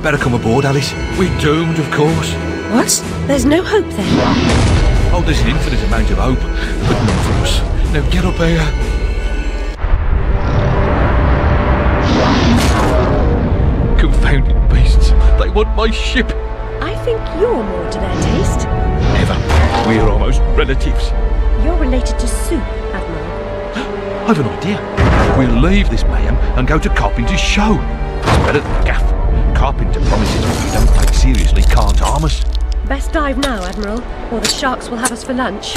better come aboard, Alice. We're doomed, of course. What? There's no hope then? Oh, there's an infinite amount of hope, but none for us. Now get up here. Confounded beasts. They want my ship. I think you're more to their taste. Never. We're almost relatives. You're related to Soup, Admiral. I've an idea. We'll leave this mayhem and go to Carpenter's show. It's better than Gaff. Carpenter promises what we don't take seriously can't harm us. Best dive now, Admiral, or the sharks will have us for lunch.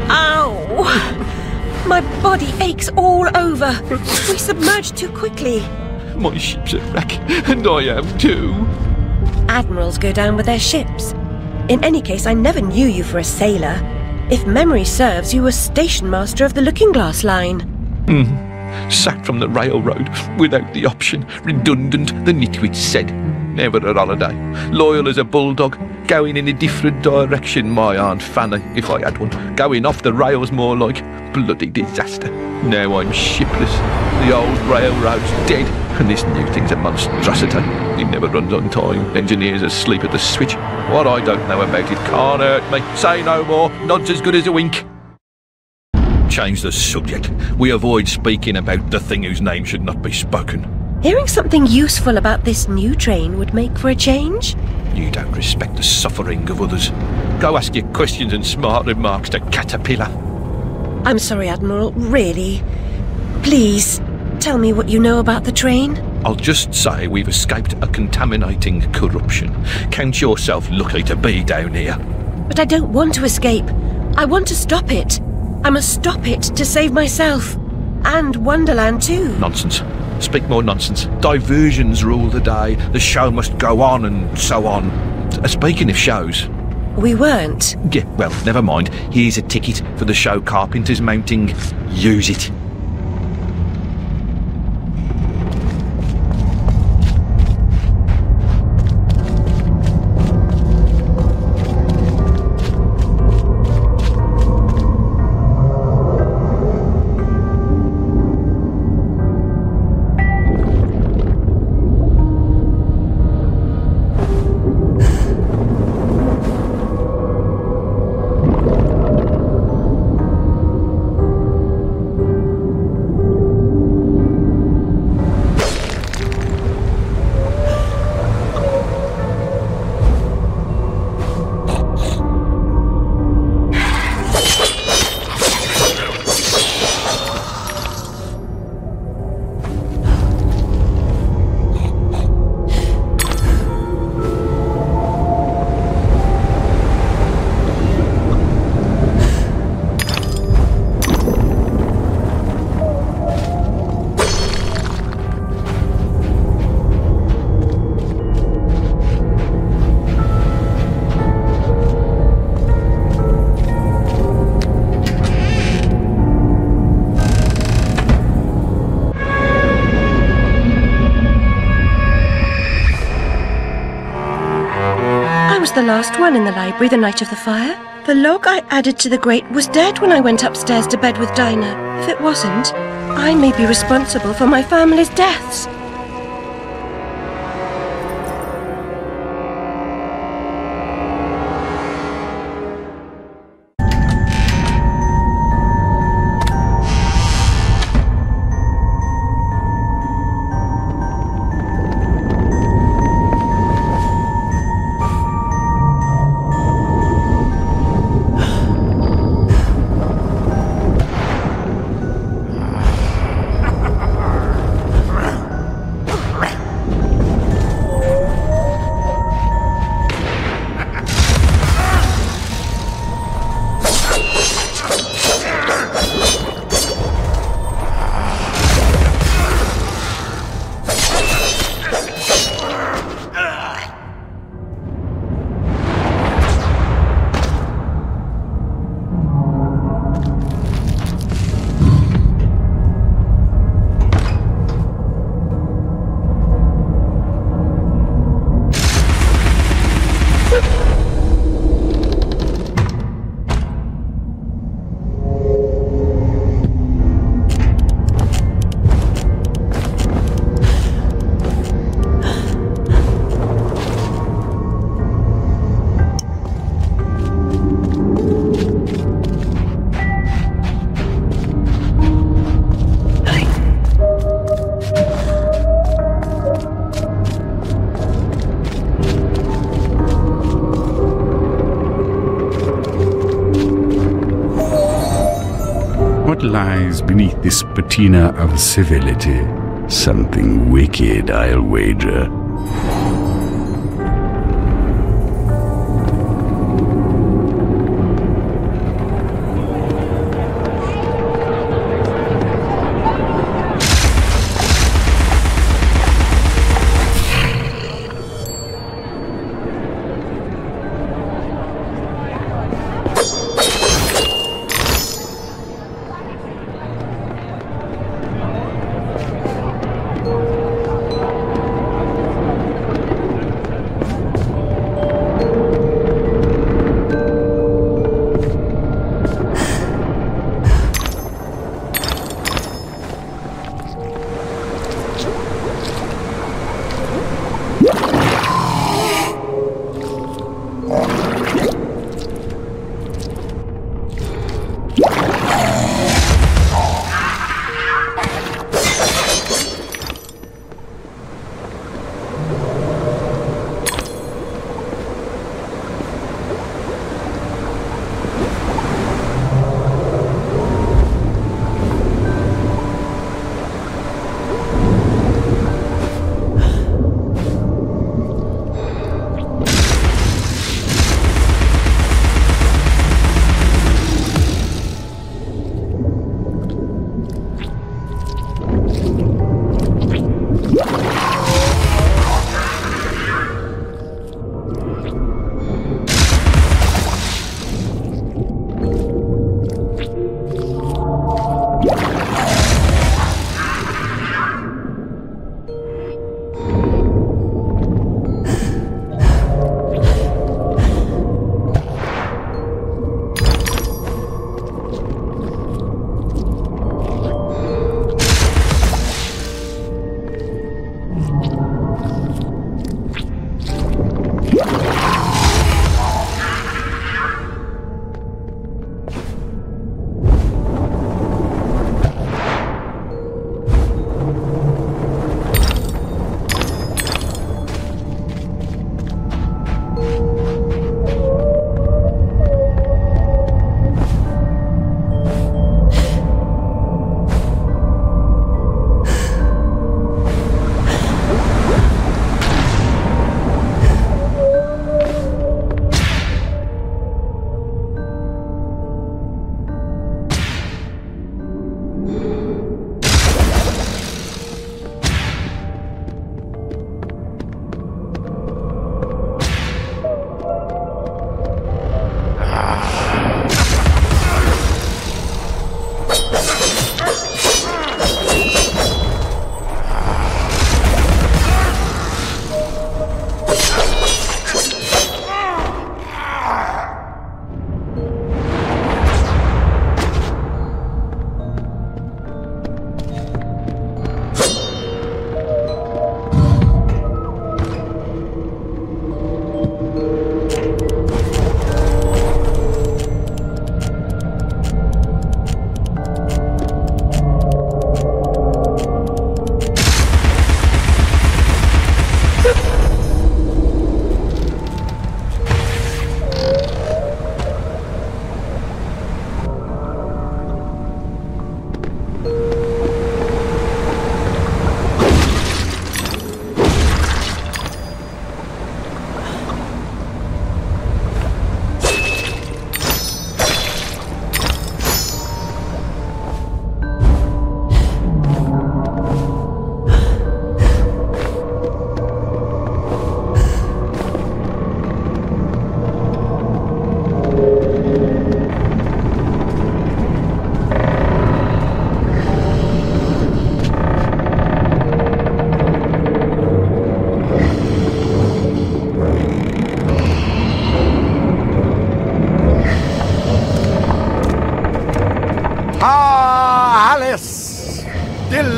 Ow! My body aches all over. We submerged too quickly. My ship's a wreck, and I am too. Admirals go down with their ships. In any case, I never knew you for a sailor. If memory serves, you were station master of the Looking Glass line. Sacked from the railroad without the option. Redundant, the nitwit said. Never a holiday. Loyal as a bulldog. Going in a different direction, my Aunt Fanny, if I had one. Going off the rails more like. Bloody disaster. Now I'm shipless. The old railroad's dead, and this new thing's a monstrosity. It never runs on time. Engineers asleep at the switch. What I don't know about it can't hurt me. Say no more. Nod's as good as a wink. Change the subject. We avoid speaking about the thing whose name should not be spoken. Hearing something useful about this new train would make for a change. You don't respect the suffering of others. Go ask your questions and smart remarks to Caterpillar. I'm sorry, Admiral, really. Please, tell me what you know about the train. I'll just say we've escaped a contaminating corruption. Count yourself lucky to be down here. But I don't want to escape. I want to stop it. I must stop it to save myself. And Wonderland too. Nonsense. Speak more nonsense. Diversions rule the day. The show must go on and so on. Speaking of shows... We weren't. Yeah, well, never mind. Here's a ticket for the show Carpenter's mounting. Use it. The last one in the library the night of the fire. The log I added to the grate was dead when I went upstairs to bed with Dinah. If it wasn't, I may be responsible for my family's deaths. What lies beneath this patina of civility? Something wicked, I'll wager.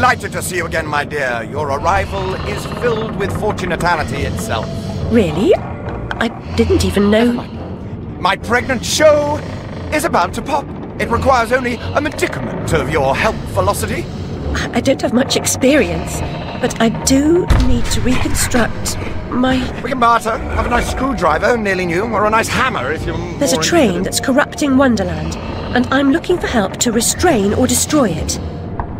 delighted to see you again, my dear. Your arrival is filled with fortunatality itself. Really? I didn't even know... My pregnant show is about to pop. It requires only a medicament of your help velocity. I don't have much experience, but I do need to reconstruct my... We can barter. Have a nice screwdriver, nearly new, or a nice hammer if you're There's a train that's corrupting Wonderland, and I'm looking for help to restrain or destroy it.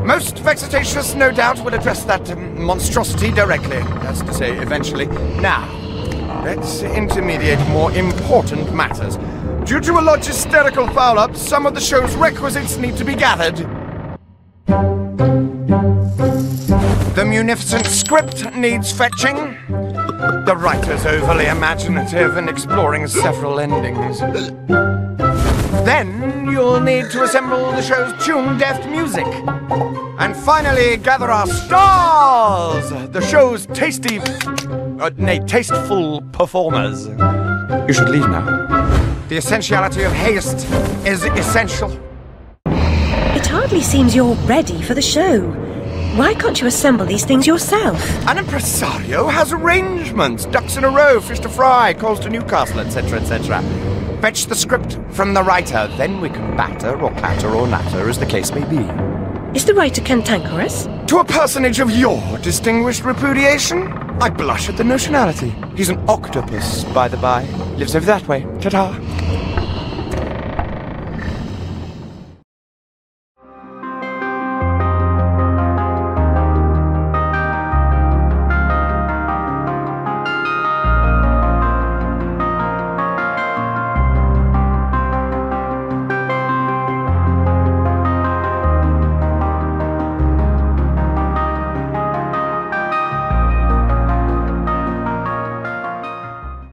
Most vexatious, no doubt, will address that monstrosity directly. That's to say, eventually. Now, let's intermediate more important matters. Due to a logisterical foul-up, some of the show's requisites need to be gathered. The munificent script needs fetching. The writer's overly imaginative and exploring several endings. Then you'll need to assemble the show's tune-deft music. And finally, gather our stars! The show's tasteful performers. You should leave now. The essentiality of haste is essential. It hardly seems you're ready for the show. Why can't you assemble these things yourself? An impresario has arrangements. Ducks in a row, fish to fry, calls to Newcastle, etc., etc. Fetch the script from the writer, then we can batter or clatter or natter, as the case may be. Is the writer cantankerous? To a personage of your distinguished repudiation, I blush at the notionality. He's an octopus, by the by. Lives over that way. Ta-ta.